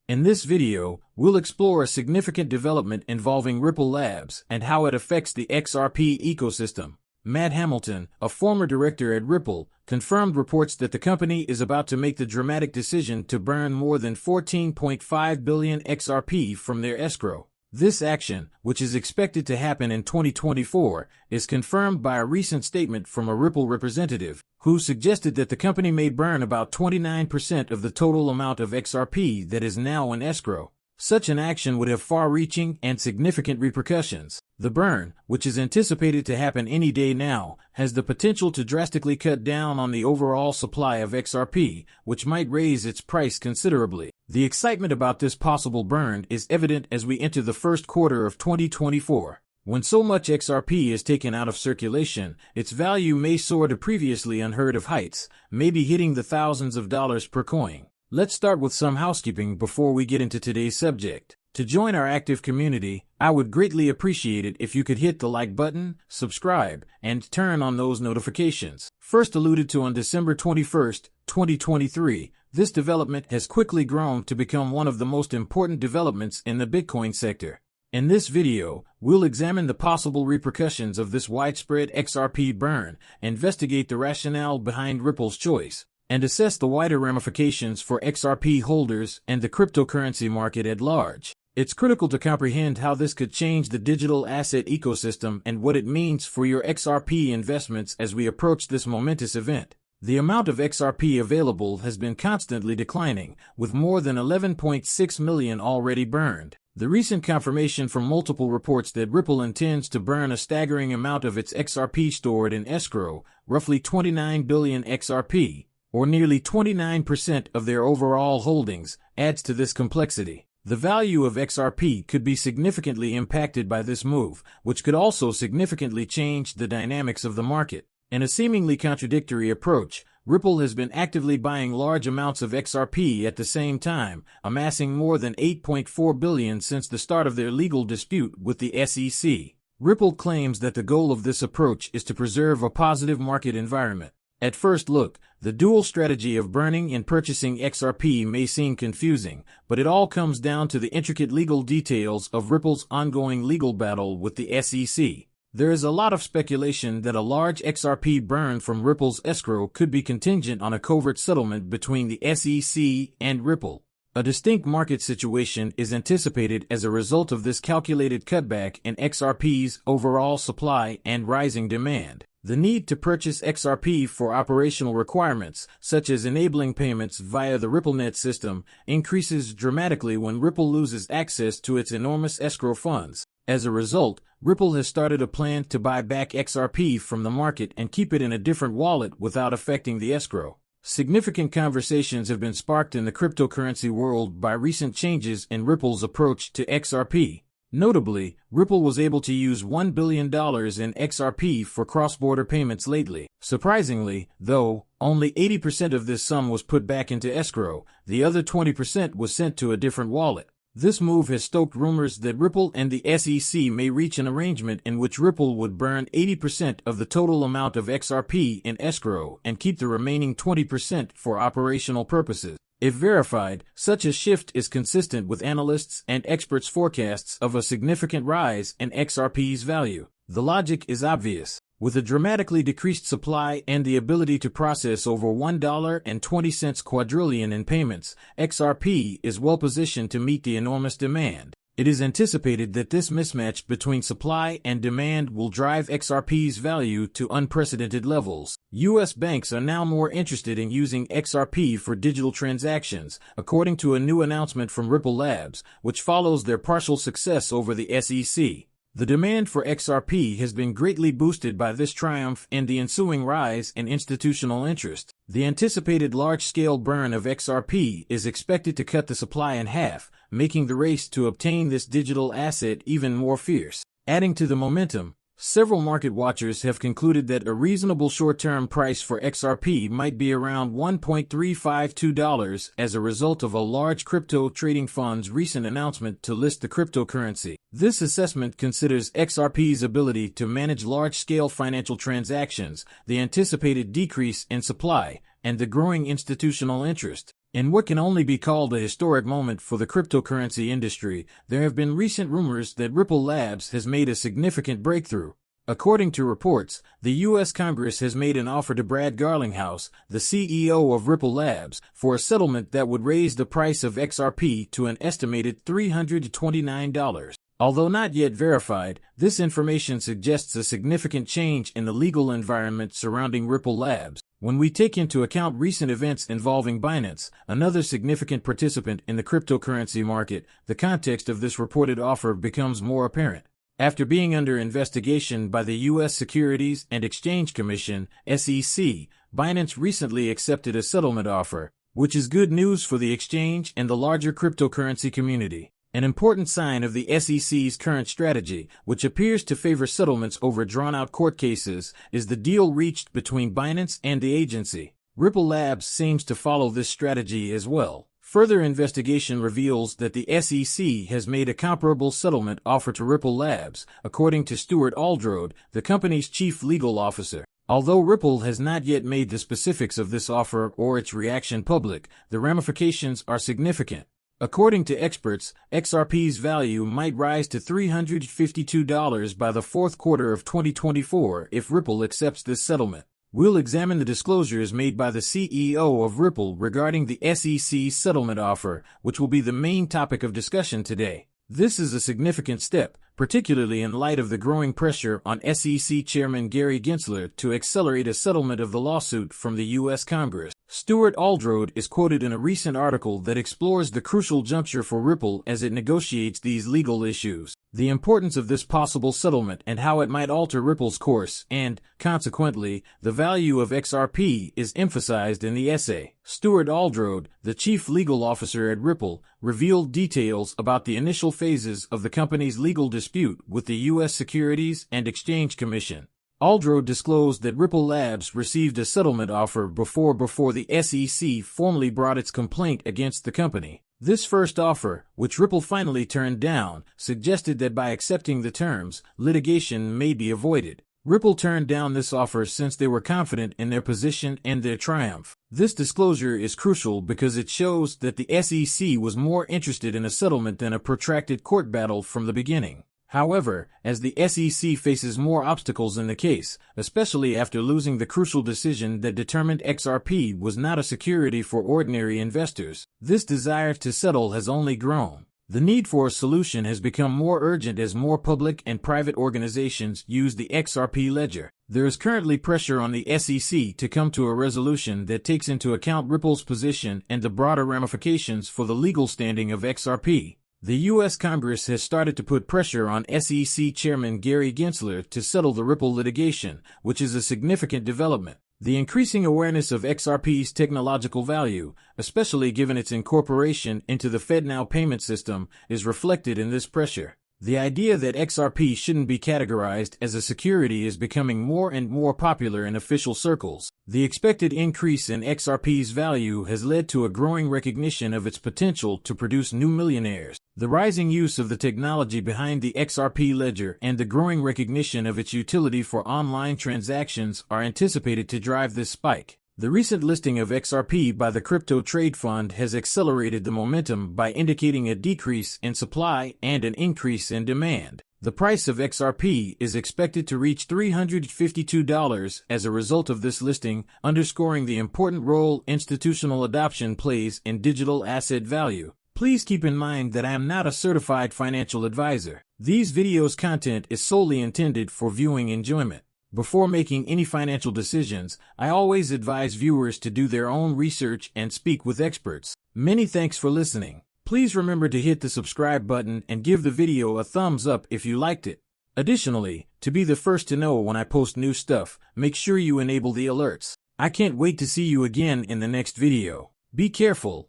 In this video, we'll explore a significant development involving Ripple Labs and how it affects the XRP ecosystem. Matt Hamilton, a former director at Ripple, confirmed reports that the company is about to make the dramatic decision to burn more than 14.5 billion XRP from their escrow. This action, which is expected to happen in 2024, is confirmed by a recent statement from a Ripple representative, who suggested that the company may burn about 29% of the total amount of XRP that is now in escrow. Such an action would have far-reaching and significant repercussions. The burn, which is anticipated to happen any day now, has the potential to drastically cut down on the overall supply of XRP, which might raise its price considerably. The excitement about this possible burn is evident as we enter the first quarter of 2024. When so much XRP is taken out of circulation, its value may soar to previously unheard of heights, maybe hitting the thousands of dollars per coin. Let's start with some housekeeping before we get into today's subject. To join our active community, I would greatly appreciate it if you could hit the like button, subscribe, and turn on those notifications. First alluded to on December 21, 2023, this development has quickly grown to become one of the most important developments in the Bitcoin sector. In this video, we'll examine the possible repercussions of this widespread XRP burn, investigate the rationale behind Ripple's choice, and assess the wider ramifications for XRP holders and the cryptocurrency market at large. It's critical to comprehend how this could change the digital asset ecosystem and what it means for your XRP investments as we approach this momentous event. The amount of XRP available has been constantly declining, with more than 11.6 million already burned. The recent confirmation from multiple reports that Ripple intends to burn a staggering amount of its XRP stored in escrow, roughly 29 billion XRP, or nearly 29% of their overall holdings, adds to this complexity. The value of XRP could be significantly impacted by this move, which could also significantly change the dynamics of the market. In a seemingly contradictory approach, Ripple has been actively buying large amounts of XRP at the same time, amassing more than 8.4 billion since the start of their legal dispute with the SEC. Ripple claims that the goal of this approach is to preserve a positive market environment. At first look, the dual strategy of burning and purchasing XRP may seem confusing, but it all comes down to the intricate legal details of Ripple's ongoing legal battle with the SEC. There is a lot of speculation that a large XRP burn from Ripple's escrow could be contingent on a covert settlement between the SEC and Ripple. A distinct market situation is anticipated as a result of this calculated cutback in XRP's overall supply and rising demand. The need to purchase XRP for operational requirements, such as enabling payments via the RippleNet system, increases dramatically when Ripple loses access to its enormous escrow funds. As a result, Ripple has started a plan to buy back XRP from the market and keep it in a different wallet without affecting the escrow. Significant conversations have been sparked in the cryptocurrency world by recent changes in Ripple's approach to XRP. Notably, Ripple was able to use $1 billion in XRP for cross-border payments lately. Surprisingly, though, only 80% of this sum was put back into escrow. The other 20% was sent to a different wallet. This move has stoked rumors that Ripple and the SEC may reach an arrangement in which Ripple would burn 80% of the total amount of XRP in escrow and keep the remaining 20% for operational purposes. If verified, such a shift is consistent with analysts' and experts' forecasts of a significant rise in XRP's value. The logic is obvious. With a dramatically decreased supply and the ability to process over $1.20 quadrillion in payments, XRP is well positioned to meet the enormous demand. It is anticipated that this mismatch between supply and demand will drive XRP's value to unprecedented levels. U.S. banks are now more interested in using XRP for digital transactions, according to a new announcement from Ripple Labs, which follows their partial success over the SEC. The demand for XRP has been greatly boosted by this triumph and the ensuing rise in institutional interest. The anticipated large-scale burn of XRP is expected to cut the supply in half, making the race to obtain this digital asset even more fierce. Adding to the momentum, several market watchers have concluded that a reasonable short-term price for XRP might be around $1.352 as a result of a large crypto trading fund's recent announcement to list the cryptocurrency. This assessment considers XRP's ability to manage large-scale financial transactions, the anticipated decrease in supply, and the growing institutional interest. In what can only be called a historic moment for the cryptocurrency industry, there have been recent rumors that Ripple Labs has made a significant breakthrough. According to reports, the U.S. Congress has made an offer to Brad Garlinghouse, the CEO of Ripple Labs, for a settlement that would raise the price of XRP to an estimated $329. Although not yet verified, this information suggests a significant change in the legal environment surrounding Ripple Labs. When we take into account recent events involving Binance, another significant participant in the cryptocurrency market, the context of this reported offer becomes more apparent. After being under investigation by the U.S. Securities and Exchange Commission, SEC, Binance recently accepted a settlement offer, which is good news for the exchange and the larger cryptocurrency community. An important sign of the SEC's current strategy, which appears to favor settlements over drawn-out court cases, is the deal reached between Binance and the agency. Ripple Labs seems to follow this strategy as well. Further investigation reveals that the SEC has made a comparable settlement offer to Ripple Labs, according to Stuart Aldrode, the company's chief legal officer. Although Ripple has not yet made the specifics of this offer or its reaction public, the ramifications are significant. According to experts, XRP's value might rise to $352 by the fourth quarter of 2024 if Ripple accepts this settlement. We'll examine the disclosures made by the CEO of Ripple regarding the SEC's settlement offer, which will be the main topic of discussion today. This is a significant step, particularly in light of the growing pressure on SEC Chairman Gary Gensler to accelerate a settlement of the lawsuit from the U.S. Congress. Stuart Aldrode is quoted in a recent article that explores the crucial juncture for Ripple as it negotiates these legal issues, the importance of this possible settlement and how it might alter Ripple's course, and, consequently, the value of XRP is emphasized in the essay. Stuart Aldrode, the chief legal officer at Ripple, revealed details about the initial phases of the company's legal dispute with the U.S. Securities and Exchange Commission. Aldrode disclosed that Ripple Labs received a settlement offer before the SEC formally brought its complaint against the company. This first offer, which Ripple finally turned down, suggested that by accepting the terms, litigation may be avoided. Ripple turned down this offer since they were confident in their position and their triumph. This disclosure is crucial because it shows that the SEC was more interested in a settlement than a protracted court battle from the beginning. However, as the SEC faces more obstacles in the case, especially after losing the crucial decision that determined XRP was not a security for ordinary investors, this desire to settle has only grown. The need for a solution has become more urgent as more public and private organizations use the XRP ledger. There is currently pressure on the SEC to come to a resolution that takes into account Ripple's position and the broader ramifications for the legal standing of XRP. The U.S. Congress has started to put pressure on SEC Chairman Gary Gensler to settle the Ripple litigation, which is a significant development. The increasing awareness of XRP's technological value, especially given its incorporation into the FedNow payment system, is reflected in this pressure. The idea that XRP shouldn't be categorized as a security is becoming more and more popular in official circles. The expected increase in XRP's value has led to a growing recognition of its potential to produce new millionaires. The rising use of the technology behind the XRP ledger and the growing recognition of its utility for online transactions are anticipated to drive this spike. The recent listing of XRP by the Crypto Trade Fund has accelerated the momentum by indicating a decrease in supply and an increase in demand. The price of XRP is expected to reach $352 as a result of this listing, underscoring the important role institutional adoption plays in digital asset value. Please keep in mind that I am not a certified financial advisor. These videos' content is solely intended for viewing enjoyment. Before making any financial decisions, I always advise viewers to do their own research and speak with experts. Many thanks for listening. Please remember to hit the subscribe button and give the video a thumbs up if you liked it. Additionally, to be the first to know when I post new stuff, make sure you enable the alerts. I can't wait to see you again in the next video. Be careful.